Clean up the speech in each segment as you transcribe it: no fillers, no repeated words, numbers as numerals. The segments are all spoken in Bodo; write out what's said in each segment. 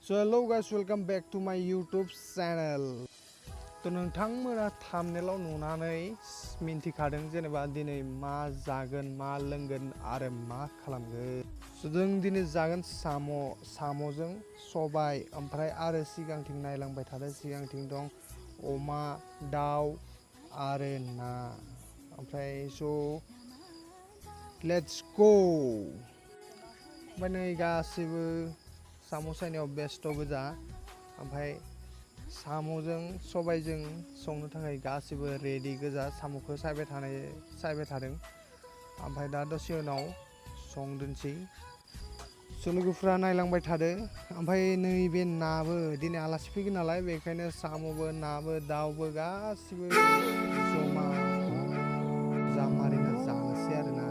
So hello guys, welcome back to my YouTube channel. तो नोंथांमोना थाम्बनेलाव नुनानै मिन्थिखादों जेनेबा दिनै मा जागोन मा लोंगोन आरो मा खालामगोन। So जों दिनै जागोन साम'जों सबाय ओमफ्राय आरो सिगांथिं नायलांबाय थादों सिगांथिं दं अमा दाउ आरो ना ओमफ्राय so let's go। ओमफ्राय नै गासिबो साम' सायनायाव बेस्थ' गोजा ओमफ्राय साम'जों सबायजों संनो थाखाय गासिबो रेडि गोजा साम'खौ सायबाय थादों ओमफ्राय दा दसे उनाव संदोनसै लोगोफ्रा नायलांबाय थादो ओमफ्राय नैबे नाबो दिनै आलासि फैगोन नालाय बेखायनो साम'बो नाबो दाउबो गासिबो जमा जामारिना जानोसै आरोना।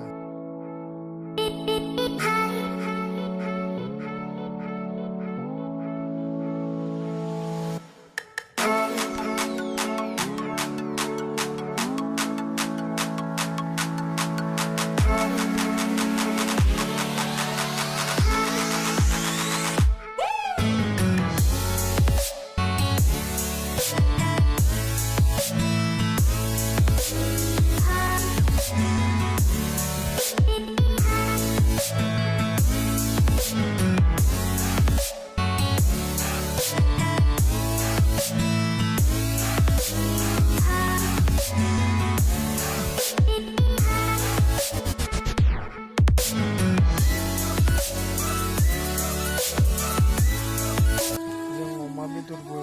बेदरबो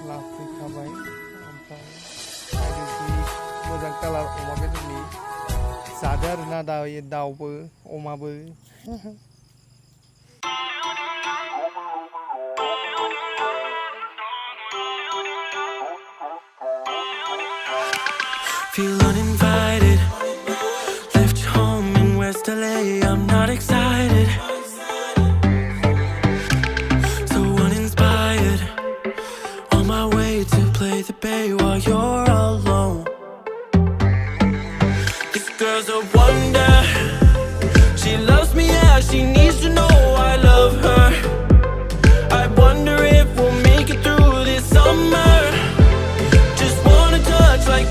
लाफैखाबाय ओमफ्राय मोजां कालार अमा बेदरनि जादो आरोना दाउबो अमाबो। Feel uninvited, left home in West LA, I'm not excited, so uninspired, on my way to play the bay while you're alone. This girl's a wonder, she loves me, yeah, she needs to know I love her. I wonder if we'll make it through this summer, just wanna touch like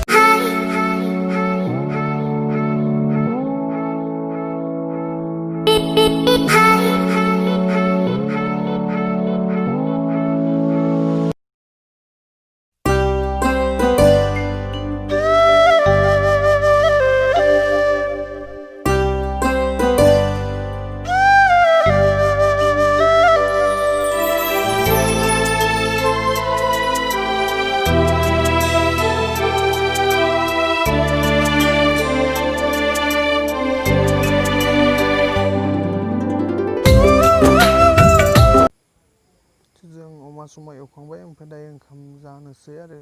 जों अमा समा एवखांबाय ओमफ्राय दायो ओंखाम जानोसै आरो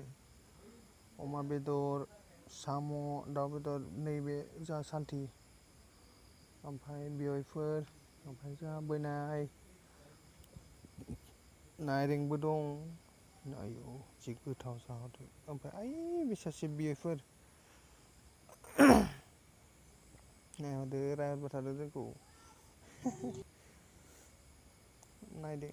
अमा बेदर साम' दाउ बेदर नैबे जा सान्थि ओमफ्राय बेवाइफोर ओमफ्राय जोंहा बैनाय नारेंबो दं आयौ जि गोथाव जाहोदो ओमफ्राय आइ बेसासे बेवाइफोर नायहरदो रायहरबाय थादो जोंखौ नायदो।